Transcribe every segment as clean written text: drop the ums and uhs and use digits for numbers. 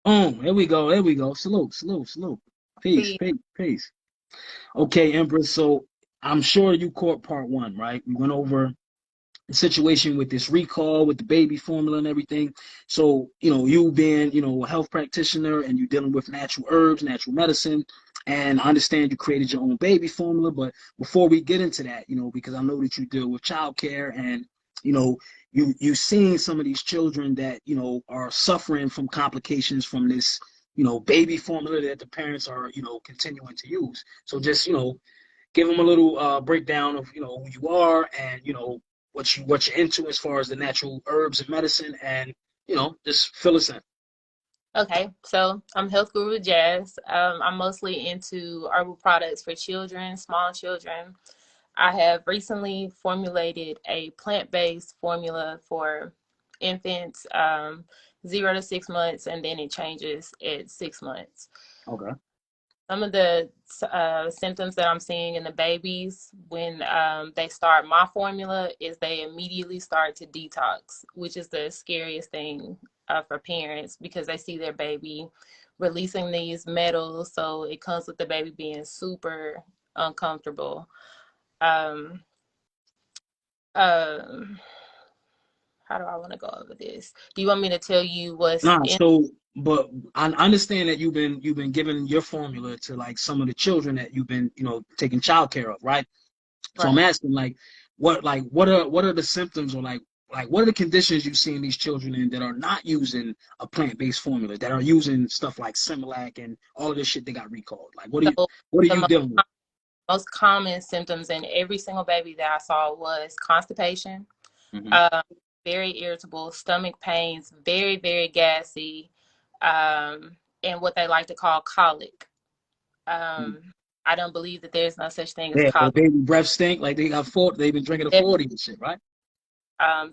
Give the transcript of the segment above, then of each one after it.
Boom. There we go. There we go. Salute, salute, salute. Peace, See, peace, peace. Okay, Empress. So I'm sure you caught part one, right? We went over the situation with this recall with the baby formula and everything. So, you being, a health practitioner and you dealing with natural herbs, natural medicine, and I understand you created your own baby formula. But before we get into that, because I know that you deal with childcare and, you know, you've seen some of these children that, are suffering from complications from this, baby formula that the parents are, continuing to use. So just, give them a little breakdown of who you are and what you're into as far as the natural herbs and medicine, and just fill us in. okay, so I'm Health Guru Jazz. I'm mostly into herbal products for children, small children. I have recently formulated a plant-based formula for infants, 0 to 6 months, and then it changes at 6 months. Okay. Some of the symptoms that I'm seeing in the babies when they start my formula is they immediately start to detox, which is the scariest thing for parents because they see their baby releasing these metals. So it comes with the baby being super uncomfortable. Um, um, how do I want to go over this? Do you want me to tell you what's Nah, in? so but I understand that you've been giving your formula to like some of the children that you've been taking child care of, right? So I'm Right. asking what are the symptoms, or like what are the conditions you see in these children in that are not using a plant-based formula, that are using stuff like Similac and all of this shit they got recalled? Like So what are the you dealing with? most common symptoms in every single baby that I saw was constipation, Hmm. um, very irritable, stomach pains, very, very gassy, and what they like to call colic. I don't believe that there's no such thing as Yeah, the colic. baby breath stink like they've been drinking a There's 40 and shit, right?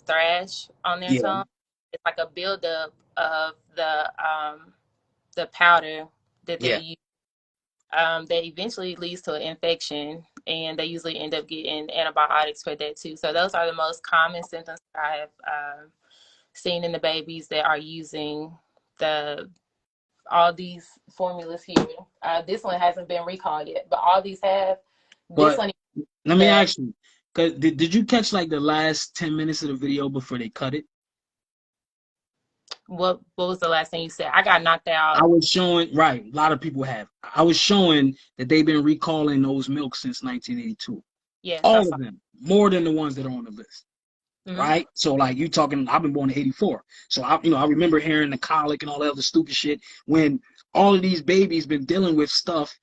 thrash on their Yeah. tongue. It's like a buildup of the powder that they're Yeah. using. That eventually leads to an infection, and they usually end up getting antibiotics for that too. So those are the most common symptoms that I have seen in the babies that are using the all these formulas here. This one hasn't been recalled yet, but all these have. This But one, let me the ask you, cause did you catch like the last 10 minutes of the video before they cut it? what was the last thing you said? I got knocked I out. was showing, right, a lot of people have. I was showing that they've been recalling those milks since 1982. Yes, I All saw. of them, more than the ones that are on the list, Hmm. right? So like you talking, I've been born in '84, so I remember hearing the colic and all that other stupid shit when all of these babies been dealing with stuff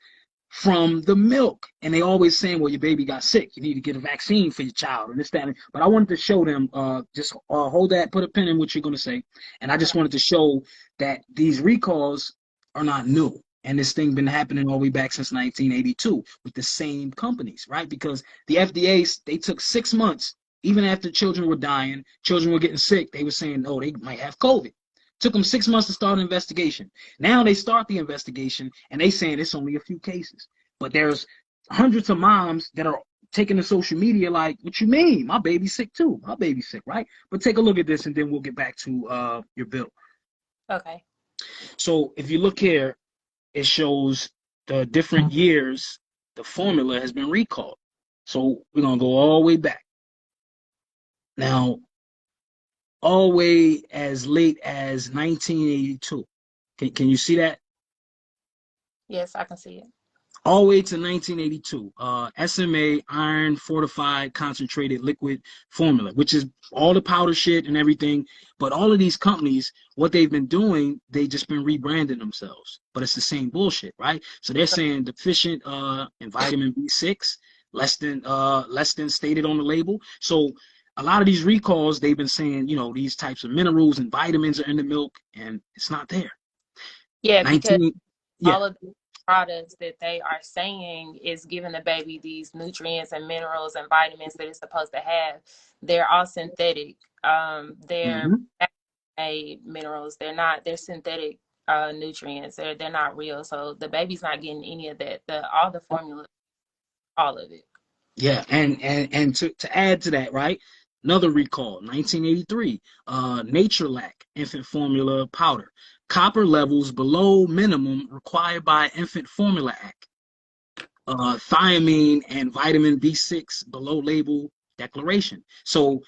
from the milk, and they always saying, "Well, your baby got sick. You need to get a vaccine for your child," and this, that. But I wanted to show them. Just hold that, put a pin in what you're gonna say, and I just Okay. wanted to show that these recalls are not new. And this thing been happening all the way back since 1982 with the same companies, right? Because the FDA, they took 6 months, even after children were dying, children were getting sick. They were saying, "Oh, they might have COVID." Took them 6 months to start an investigation. Now they start the investigation and they saying it's only a few cases. But there's hundreds of moms that are taking to social media like, what you mean? My baby's sick too. My baby's sick, right? But take a look at this and then we'll get back to your bill. Okay. So if you look here, it shows the different years the formula has been recalled. So we're gonna go all the way back. Now, all the way as late as 1982. Can you see that? Yes, I can see it. All the way to 1982. SMA iron fortified concentrated liquid formula, which is all the powder shit and everything. But all of these companies, what they've been doing, they just been rebranding themselves. But it's the same bullshit, right? So they're saying deficient in vitamin B6, less than stated on the label. So a lot of these recalls, they've been saying, these types of minerals and vitamins are in the milk, and it's not there. Yeah, because 19, yeah. all of the products that they are saying is giving the baby these nutrients and minerals and vitamins that it's supposed to have. They're all synthetic. They're Hmm. made minerals. They're synthetic nutrients. They're not real. So the baby's not getting any of that. The all the formula, all of it. Yeah, and to add to that, right? Another recall, 1983, Nature Lac infant formula powder. copper levels below minimum required by Infant Formula Act. Thiamine and vitamin B6 below label declaration. So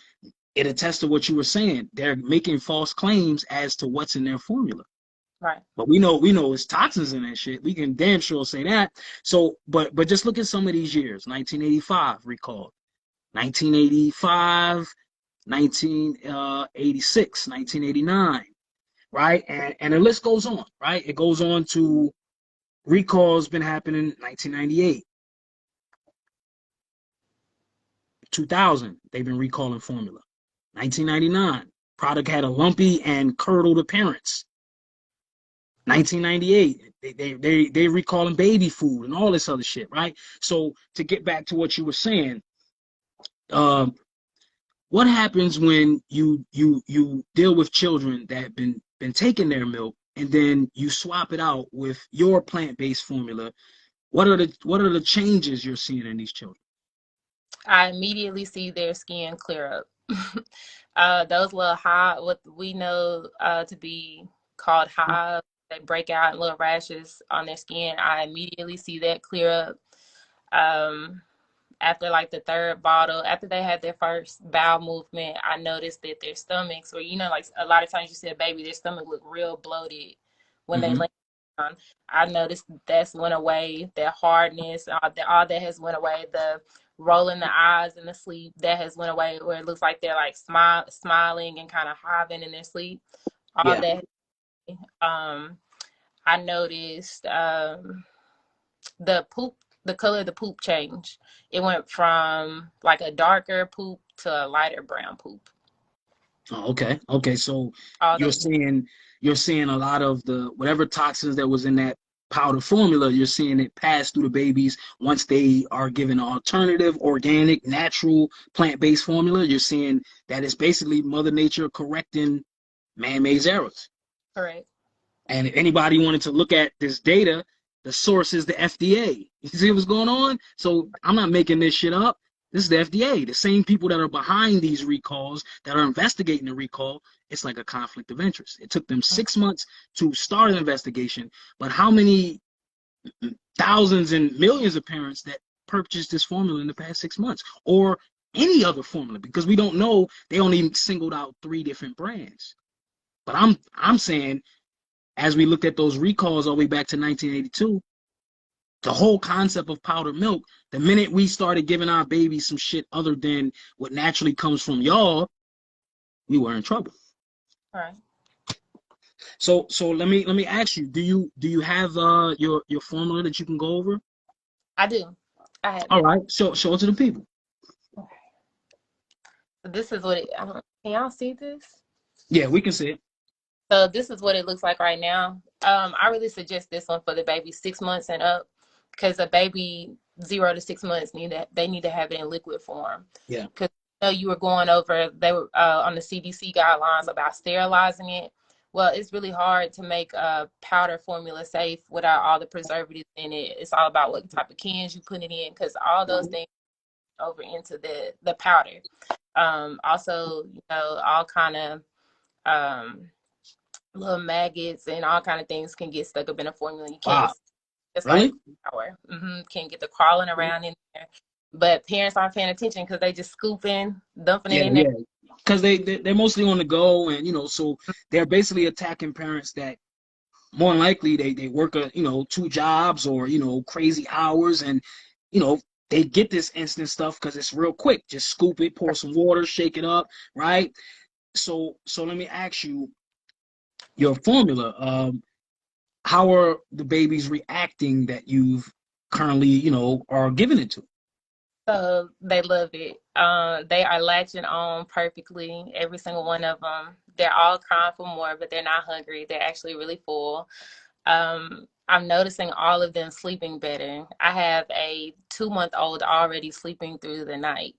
it attests to what you were saying. They're making false claims as to what's in their formula. Right. But we know it's toxins in that shit. We can damn sure say that. So, but just look at some of these years. 1985 recall, 1985, 1986, 1989, right? And the list goes on, right? It goes on to recalls been happening 1998, 2000. They've been recalling formula. 1999, product had a lumpy and curdled appearance. 1998, they recalling baby food and all this other shit, right? So to get back to what you were saying, what happens when you deal with children that have been taking their milk and then you swap it out with your plant-based formula? What are the changes you're seeing in these children? I immediately see their skin clear up. Those little what we know to be called hives, they break out in little rashes on their skin. I immediately see that clear up. After like the third bottle, after they had their first bowel movement, I noticed that their stomachs, or like a lot of times you see a baby, their stomach look real bloated when they lay down. I noticed that's went away. Their hardness, all that has went away. The rolling the eyes in the sleep, that has went away, where it looks like they're like smiling and kind of hiving in their sleep. All that. I noticed the poop. The color of the poop changed. It went from like a darker poop to a lighter brown poop. Oh, okay. So you're seeing a lot of the whatever toxins that was in that powder formula. You're seeing it pass through the babies once they are given an alternative, organic, natural, plant-based formula. You're seeing that it's basically Mother Nature correcting man-made errors. Correct. And if anybody wanted to look at this data, the source is the FDA. You see what's going on? So I'm not making this shit up. This is the FDA, the same people that are behind these recalls, that are investigating the recall. It's like a conflict of interest. It took them 6 months to start an investigation, but how many thousands and millions of parents that purchased this formula in the past 6 months, or any other formula? Because we don't know. They only singled out 3 different brands. But I'm saying, as we looked at those recalls all the way back to 1982, the whole concept of powdered milk, the minute we started giving our babies some shit other than what naturally comes from y'all, we were in trouble. All right. So let me ask you, do you have your formula that you can go over? I do. I have. All right. Show it to the people. Okay. So this is what can y'all see this? Yeah, we can see it. So this is what it looks like right now. I really suggest this one for the baby 6 months and up, because a baby 0 to 6 months need to have it in liquid form. Yeah. Because you were going over, they were on the CDC guidelines about sterilizing it. Well, it's really hard to make a powder formula safe without all the preservatives in it. It's all about what type of cans you put it in, because all those things over into the powder. Also, all kind of little maggots and all kind of things can get stuck up in a formula. You can't just really? like power. Can get the crawling around in there. But parents aren't paying attention because they just scooping, dumping it in there. Because they're mostly on the go, and so they're basically attacking parents that more than likely they work 2 jobs or crazy hours, and they get this instant stuff because it's real quick. Just scoop it, pour some water, shake it up, right? So let me ask you, your formula, how are the babies reacting that you've currently are giving it to? So they love it. They are latching on perfectly, every single one of them. They're all crying for more, but they're not hungry. They're actually really full. I'm noticing all of them sleeping better. I have a 2-month-old already sleeping through the night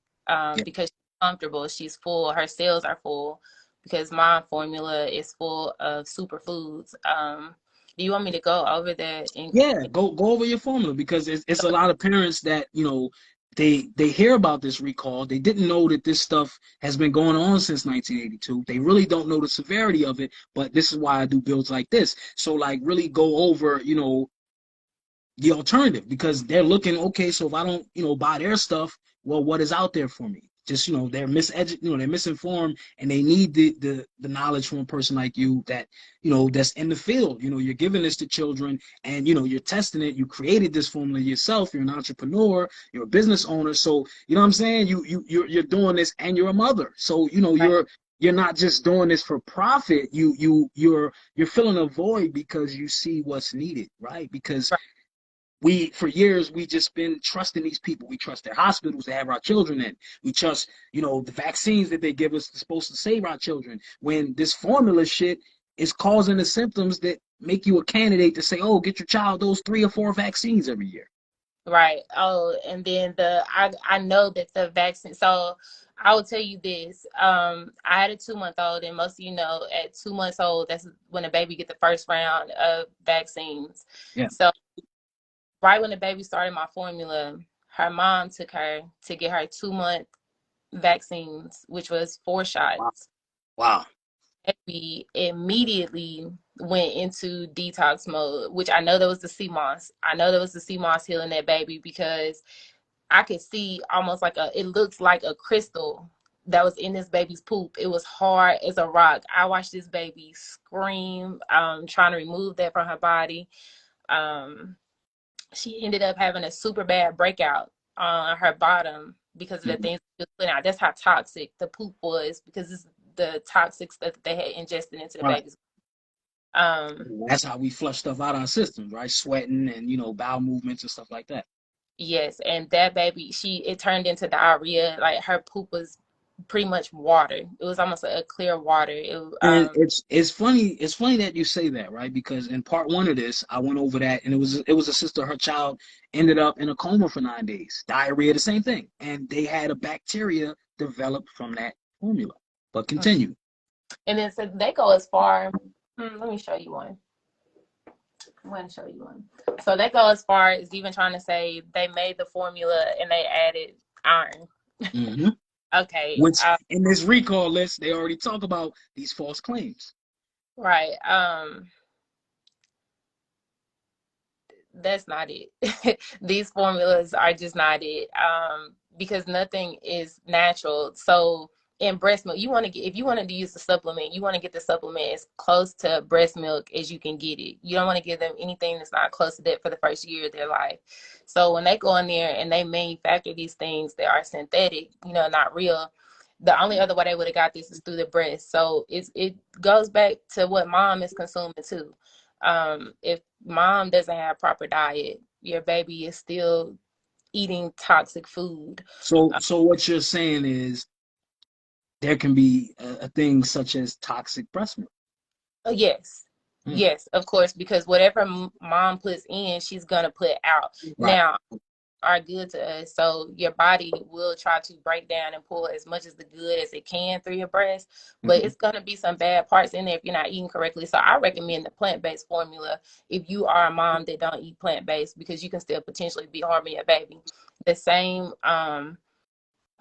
because she's comfortable. She's full. Her cells are full because my formula is full of superfoods. Do you want me to go over that? Yeah, go over your formula, because it's a lot of parents that they hear about this recall. They didn't know that this stuff has been going on since 1982. They really don't know the severity of it, but this is why I do builds like this. So like really go over, the alternative, because they're looking, okay, so if I don't, buy their stuff, well, what is out there for me? Just, they're they're misinformed, and they need the knowledge from a person like you that, that's in the field. You're giving this to children, and you're testing it. You created this formula yourself. You're an entrepreneur, you're a business owner. So, you know what I'm saying? You're doing this, and you're a mother. So, you're not just doing this for profit. You're filling a void because you see what's needed, right? Because for years we just been trusting these people. We trust their hospitals to have our children in. We trust, the vaccines that they give us supposed to save our children. When this formula shit is causing the symptoms that make you a candidate to say, oh, get your child those 3 or 4 vaccines every year. Right. Oh, and then I know that the vaccine. So I will tell you this. I had a 2-month-old, and most of at 2 months old, that's when the baby get the first round of vaccines. Yeah. So right when the baby started my formula, her mom took her to get her 2-month vaccines, which was 4 shots. Wow. Baby immediately went into detox mode, which I know that was the CMOS. I know that was the CMOS healing that baby, because I could see almost it looks like a crystal that was in this baby's poop. It was hard as a rock. I watched this baby scream, trying to remove that from her body. She ended up having a super bad breakout on her bottom because of the things she was putting out. That's how toxic the poop was, because it's the toxic stuff that they had ingested into the baby's. That's how we flush stuff out of our systems, right? Sweating and bowel movements and stuff like that. Yes, and that baby, it turned into diarrhea. Like her poop was pretty much water. It was almost a clear water. And it's funny that you say that, right? Because in part 1 of this, I went over that, and it was a sister. Her child ended up in a coma for 9 days. Diarrhea, the same thing, and they had a bacteria developed from that formula. But continue. And then so they go as far. Let me show you one. I'm going to show you one. So they go as far as even trying to say they made the formula and they added iron. Mm-hmm. Okay. Which in this recall list, they already talk about these false claims. Right. That's not it. These formulas are just not it. Because nothing is natural. So in breast milk, if you wanted to use the supplement, you want to get the supplement as close to breast milk as you can get it. You don't want to give them anything that's not close to that for the first year of their life. So when they go in there and they manufacture these things that are synthetic, not real, the only other way they would have got this is through the breast. So it goes back to what mom is consuming too. If mom doesn't have proper diet, your baby is still eating toxic food. So what you're saying is there can be a thing such as toxic breast milk. Yes. Yes, of course, because whatever mom puts in, she's going to put out. Right. Now, are good to us. So your body will try to break down and pull as much as the good as it can through your breast, but it's going to be some bad parts in there if you're not eating correctly. So I recommend the plant-based formula if you are a mom that don't eat plant-based, because you can still potentially be harming your baby. The same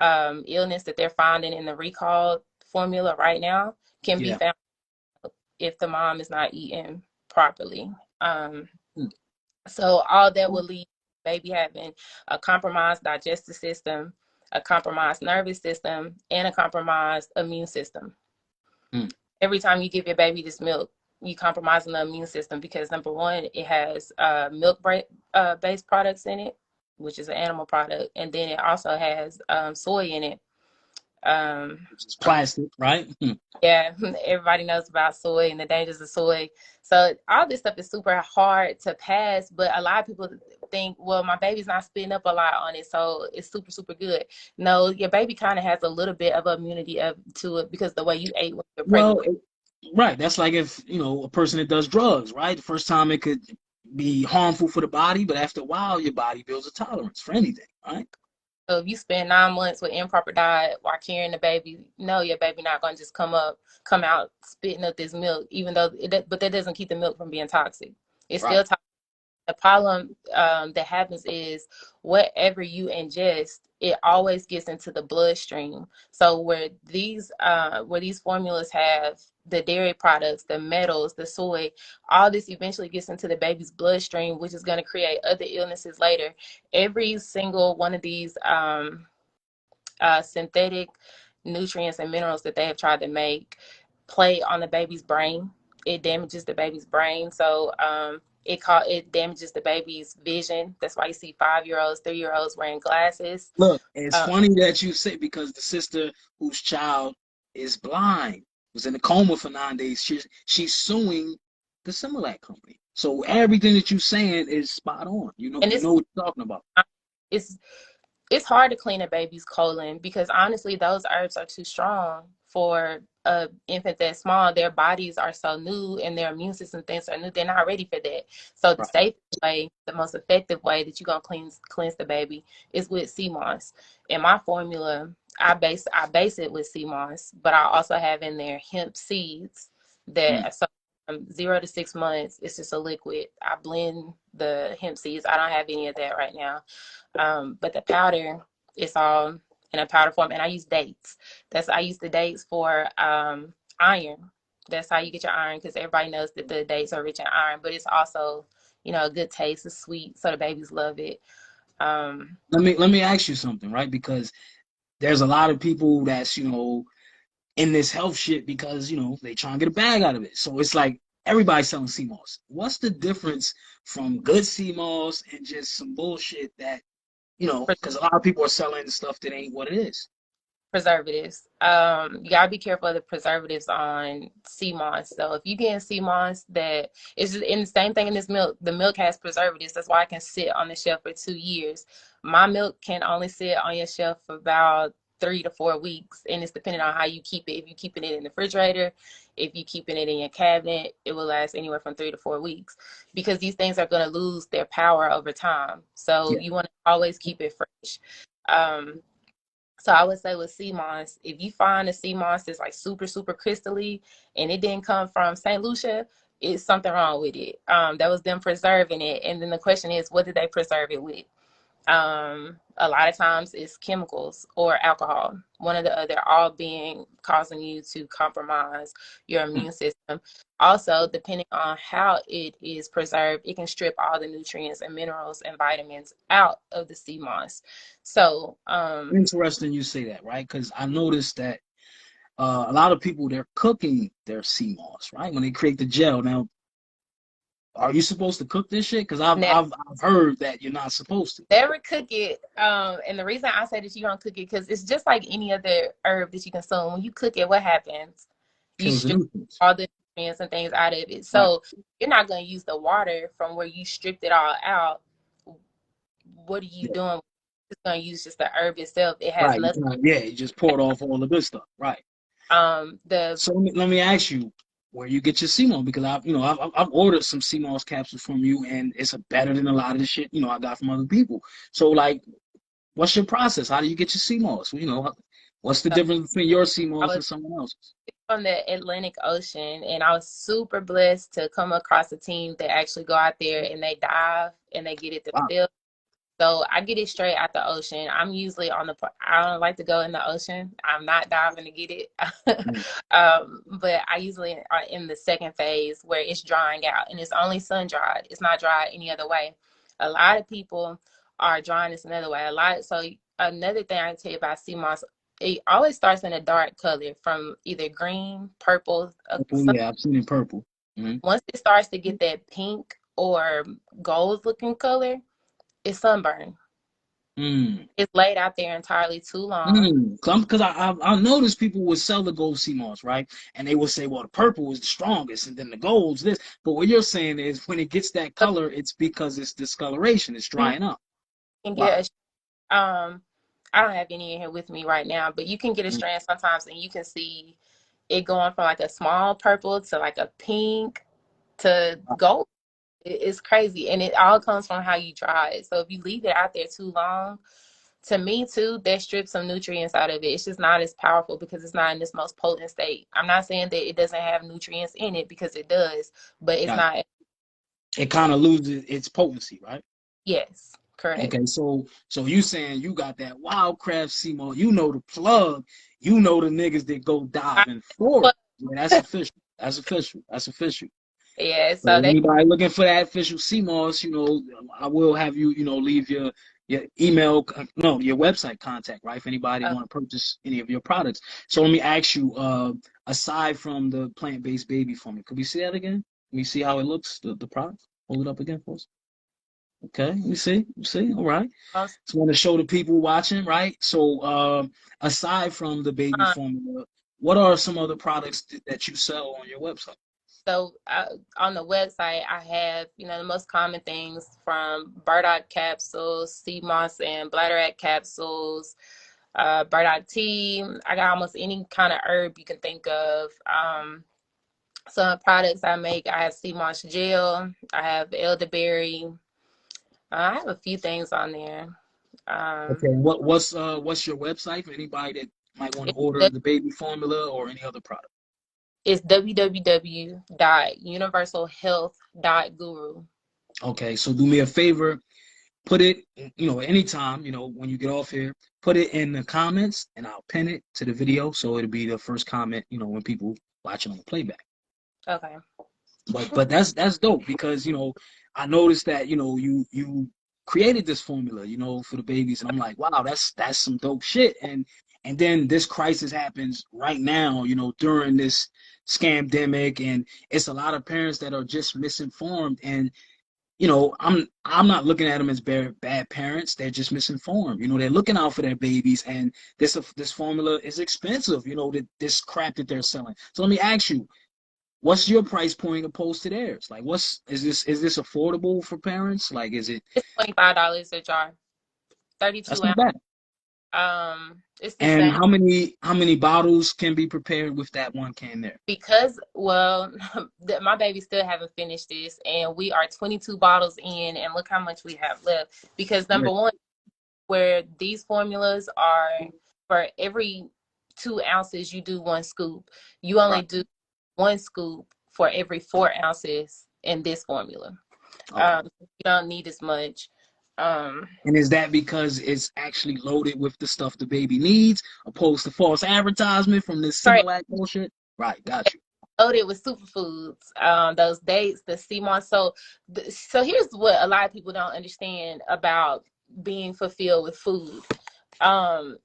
illness that they're finding in the recall formula right now can be found if the mom is not eating properly. So all that will lead baby having a compromised digestive system, a compromised nervous system, and a compromised immune system. Every time you give your baby this milk, you compromising the immune system, because number one, it has milk-based products in it, which is an animal product, and then it also has soy in it. It's plastic, right? Yeah, everybody knows about soy and the dangers of soy. So all this stuff is super hard to pass, but a lot of people think, well, my baby's not spitting up a lot on it, so it's super, super good. No, your baby kind of has a little bit of immunity to it because the way you ate when you're pregnant. Well, right. That's like if, a person that does drugs, right? The first time it could be harmful for the body, but after a while, your body builds a tolerance for anything, right? So if you spend 9 months with improper diet while carrying the baby, your baby not going to just come out spitting up this milk, even though but that doesn't keep the milk from being toxic. It's still toxic. The problem that happens is whatever you ingest, it always gets into the bloodstream. So where these formulas have the dairy products, the metals, the soy, all this eventually gets into the baby's bloodstream, which is going to create other illnesses later. Every single one of these synthetic nutrients and minerals that they have tried to make play on the baby's brain. It damages the baby's brain. So it damages the baby's vision. That's why you see 5-year-olds, 3-year-olds wearing glasses. Look, it's Uh, funny that you say, because the sister whose child is blind was in a coma for 9 days. She's suing the Similac company. So everything that you're saying is spot on. and You know what you're talking about. it's it's hard to clean a baby's colon because honestly, those herbs are too strong for a infant that's small. Their bodies are so new and their immune system things are new. They're not ready for that. So the Right. safest way, the most effective way that you're gonna cleanse the baby is with sea moss. In my formula, I base it with sea moss, but I also have in there hemp seeds Mm. that so from 0 to 6 months, it's just a liquid. I blend the hemp seeds. I don't have any of that right now. But the powder, it's all in a powder form, and I use dates. I use the dates for iron. That's how you get your iron because everybody knows that the dates are rich in iron, but it's also, a good taste. It's sweet, so the babies love it. Um, Let me ask you something, right? Because there's a lot of people that's in this health shit because they try and get a bag out of it. So it's like everybody's selling sea moss. What's the difference from good sea moss and just some bullshit that because a lot of people are selling stuff that ain't what it is. Preservatives. You gotta be careful of the preservatives on sea moss. So if you get in sea moss that it's just in the same thing in this milk, the milk has preservatives. That's why it can sit on the shelf for 2 years. My milk can only sit on your shelf for about 3 to 4 weeks, and it's depending on how you keep it. If you're keeping it in the refrigerator, if you're keeping it in your cabinet, it will last anywhere from 3 to 4 weeks because these things are going to lose their power over time. So Yeah. you want to always keep it fresh. Um, so I would say with sea moss, if you find a sea moss that's like super, super crystally and it didn't come from St. Lucia, it's something wrong with it. That was them preserving it. And then the question is, what did they preserve it with? A lot of times it's chemicals or alcohol, one or the other, all being causing you to compromise your Mm. immune system. Also, depending on how it is preserved, it can strip all the nutrients and minerals and vitamins out of the sea moss. So, Interesting you say that, right? Because I noticed that a lot of people, they're cooking their sea moss, right? When they create the gel. Now, are you supposed to cook this shit? Because I've, now, I've I've heard that you're not supposed to. never cook it. And the reason I say that you don't cook it because it's just like any other herb that you consume. When you cook it, what happens? You Kills the strip nutrients. all the nutrients and things out of it. Right. So you're not going to use the water from where you stripped it all out. What are you Yeah. doing? It's going to use just the herb itself. It has Right. nothing. Yeah. You just poured off all the good stuff. Right. The So let me ask you where you get your CMOS, because I've ordered some CMOS capsules from you, and it's better than a lot of the shit I got from other people. So like, what's your process? How do you get your CMOS? What's the difference between your I CMOS was and someone else's? from the Atlantic Ocean, and I was super blessed to come across a team that actually go out there and they dive and they get it Wow. themselves. So I get it straight out the ocean. I'm usually I don't like to go in the ocean. I'm not diving to get it. Mm. But I usually are in the second phase where it's drying out and it's only sun dried. It's not dried any other way. A lot of people are drying this another way. So another thing I can tell you about sea moss, it always starts in a dark color from either green, purple. Oh yeah, I've seen it purple. Mm-hmm. Once it starts to get that pink or gold looking color, it's sunburn. Mm. It's laid out there entirely too long. Because I noticed people would sell the gold sea moss, right? And they would say, well, the purple is the strongest, and then the gold's this. But what you're saying is when it gets that So color, it's because it's discoloration, it's you drying up. can Wow. get I don't have any in here with me right now, but you can get a strand sometimes and you can see it going from like a small purple to like a pink to gold. It's crazy. And it all comes from how you dry it. So if you leave it out there too long, to me too, that strips some nutrients out of it. It's just not as powerful because it's not in this most potent state. I'm not saying that it doesn't have nutrients in it because it does, but it's Got it. not. it kind of loses its potency, right? Yes, correct. Okay, so you saying you got that Wildcraft sea moss, you know the plug, you know the niggas that go diving for it. Yeah, that's official. That's official. That's official. Yeah, so So they anybody looking for that official sea moss, I will have you, leave your email, no, your website contact, right? If anybody uh, want to purchase any of your products. So let me ask you, aside from the plant-based baby formula, could we see that again? Can we see how it looks, the product? Hold it up again for us. Okay, we see, we see. All right. most, Just want to show the people watching, right? So, aside from the baby formula, what are some other products that you sell on your website? so on the website, I have, the most common things from burdock capsules, sea moss and bladderwrack capsules, burdock tea. I got almost any kind of herb you can think of. Some products I make, I have sea moss gel, I have elderberry. I have a few things on there. Okay. Um, What's your website for anybody that might want to order it's, the baby formula or any other product? it's www.universalhealth.guru. Okay, so do me a favor, put it, anytime, when you get off here, put it in the comments and I'll pin it to the video so it'll be the first comment, when people watching on the playback. Okay. But that's dope because I noticed that you created this formula for the babies, and I'm like, wow, that's some dope shit. And then this crisis happens right now, during this scamdemic, and it's a lot of parents that are just misinformed. And I'm not looking at them as bad parents. They're just misinformed. They're looking out for their babies, and this formula is expensive. This crap that they're selling. So let me ask you, what's your price point opposed to theirs? Like, is this affordable for parents? Like, is it? It's $25 a jar, That's 32 not ounce. bad. It's the And same how many bottles can be prepared with that one can there? because, well, my baby still haven't finished this, and we are 22 bottles in, and look how much we have left. Because number Right. one, where these formulas are for every 2 ounces, you do one scoop. You only Right. do one scoop for every 4 ounces in this formula. Okay. You don't need as much. Um, And is that because it's actually loaded with the stuff the baby needs, opposed to false advertisement from this Correct. Similac bullshit? Right. Got you. Loaded with superfoods, those dates, the CMOS. So here's what a lot of people don't understand about being fulfilled with food.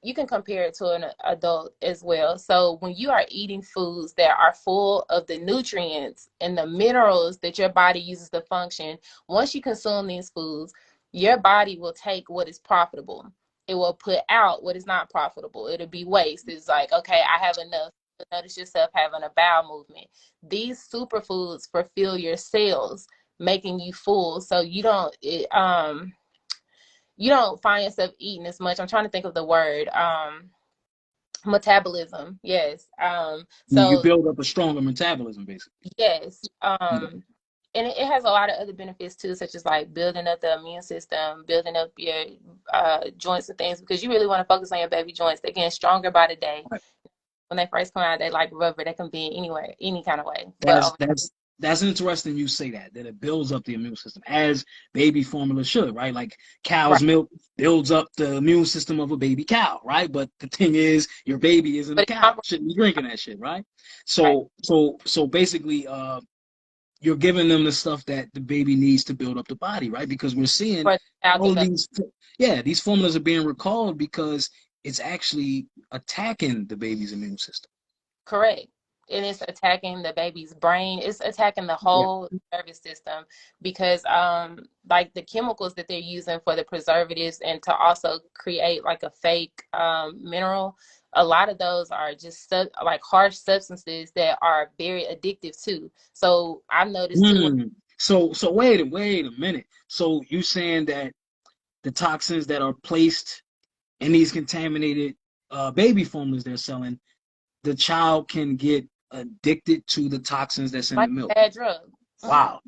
You can compare it to an adult as well. So when you are eating foods that are full of the nutrients and the minerals that your body uses to function, once you consume these foods, your body will take what is profitable. It will put out what is not profitable. It'll be waste. It's like, okay, I have enough. Notice yourself having a bowel movement. These superfoods fulfill your cells, making you full. So you don't find yourself eating as much. I'm trying to think of the word. Metabolism. Yes. You So build up a stronger metabolism, basically. yes. Okay. And it has a lot of other benefits too, such as like building up the immune system, building up your joints and things, because you really want to focus on your baby joints. They're getting stronger by the day. When they first come out, they like rubber. They can be anywhere, any kind of way. But That's that's that's interesting you say that it builds up the immune system as baby formula should, right? Like right, cow's milk builds up the immune system of a baby cow, right? But the thing is, your baby isn't a but it's cow. not Shouldn't be drinking that shit, right? right. So basically, you're giving them the stuff that the baby needs to build up the body, right? Because we're seeing For child all of development. these formulas are being recalled because it's actually attacking the baby's immune system. Correct. And it's attacking the baby's brain. It's attacking the Yeah. whole nervous system because like the chemicals that they're using for the preservatives and to also create like a fake mineral, a lot of those are just like harsh substances that are very addictive too. So I've noticed too. So wait a minute. So you saying that the toxins that are placed in these contaminated baby formulas they're selling, the child can get addicted to the toxins that's in Like the milk. a bad drug. Mhm. Wow.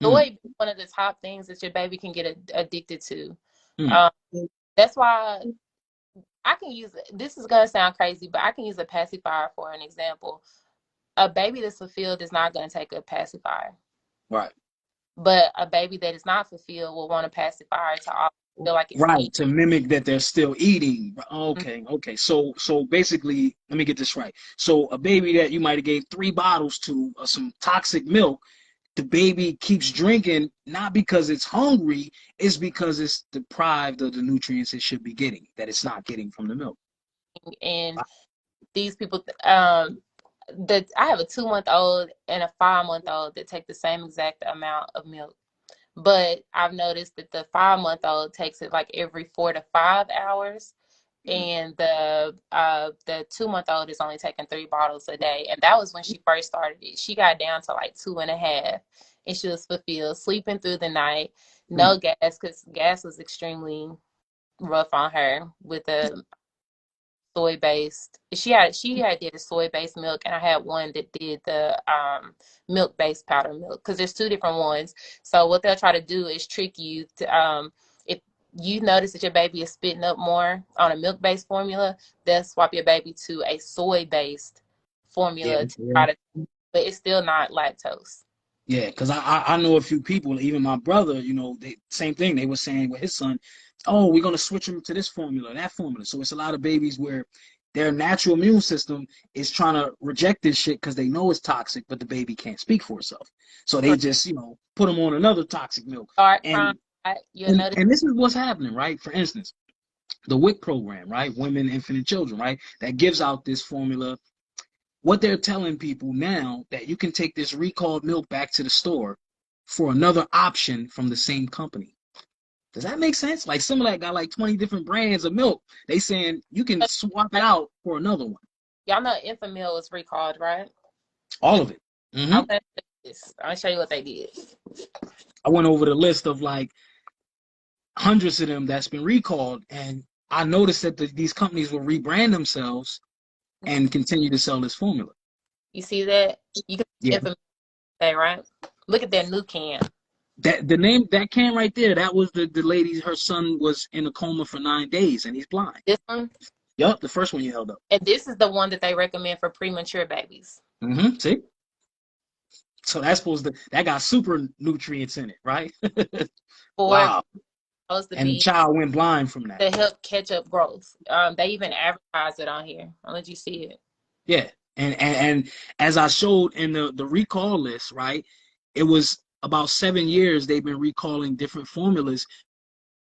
Soy Mm, is one of the top things that your baby can get addicted to. mm. Um, that's why I can use this is gonna sound crazy, but I can use a pacifier for an example. A baby that's fulfilled is not gonna take a pacifier. Right. but a baby that is not fulfilled will want a pacifier to all feel like it's Right, eating. to mimic that they're still eating. Mhm. Okay, okay. So basically, let me get this right. So a baby that you might have gave 3 bottles to some toxic milk, the baby keeps drinking not because it's hungry, it's because it's deprived of the nutrients it should be getting that it's not getting from the milk. And these people, that I have a 2 month old and a 5 month old that take the same exact amount of milk. But I've noticed that the 5 month old takes it like every 4 to 5 hours, and the 2 month old is only taking 3 bottles a day. And that was when she first started it. She got down to like 2.5, and she was fulfilled, sleeping through the night, Hmm. no gas, because gas was extremely rough on her with the soy based. She had did a soy based milk, and I had one that did the milk based powder milk, because there's two different ones. So what they'll try to do is trick you to if you notice that your baby is spitting up more on a milk based formula, they'll swap your baby to a soy based Yeah, formula to yeah. try to, but it's still not lactose. Yeah, because I know a few people, even my brother, they same thing. They were saying with his son, oh, we're gonna switch him to this formula, that formula. So it's a lot of babies where their natural immune system is trying to reject this shit because they know it's toxic, but the baby can't speak for itself. So they Correct. just, put them on another toxic milk. Start crying, And right? You'll and notice. and this is what's happening, right? For instance, the WIC program, right? Women, Infant, and Children, right? That gives out this formula. What they're telling people now that you can take this recalled milk back to the store for another option from the same company. Does that make sense? Like Similac got like 20 different brands of milk. They saying you can swap it out for another one. Y'all know Enfamil is recalled, right? All of it. I'm Hmm. gonna show you this. I'll show you what they did. I went over the list of like hundreds of them that's been recalled, and I noticed that these companies will rebrand themselves and continue to sell this formula. You see that? You can Yeah, Enfamil say, right? Look at that new can. that the name that can right there. That was the lady. Her son was in a coma for 9 days, and he's blind. This one, Yup, the first one you held up. and this is the one that they recommend for premature babies. See, so that's that got super nutrients in it, right? For Wow. supposed to And the be child went blind from that. to help catch up growth. They even advertise it on here. I'll let you see it. Yeah. And as I showed in the recall list, right? It was about 7 years they've been recalling different formulas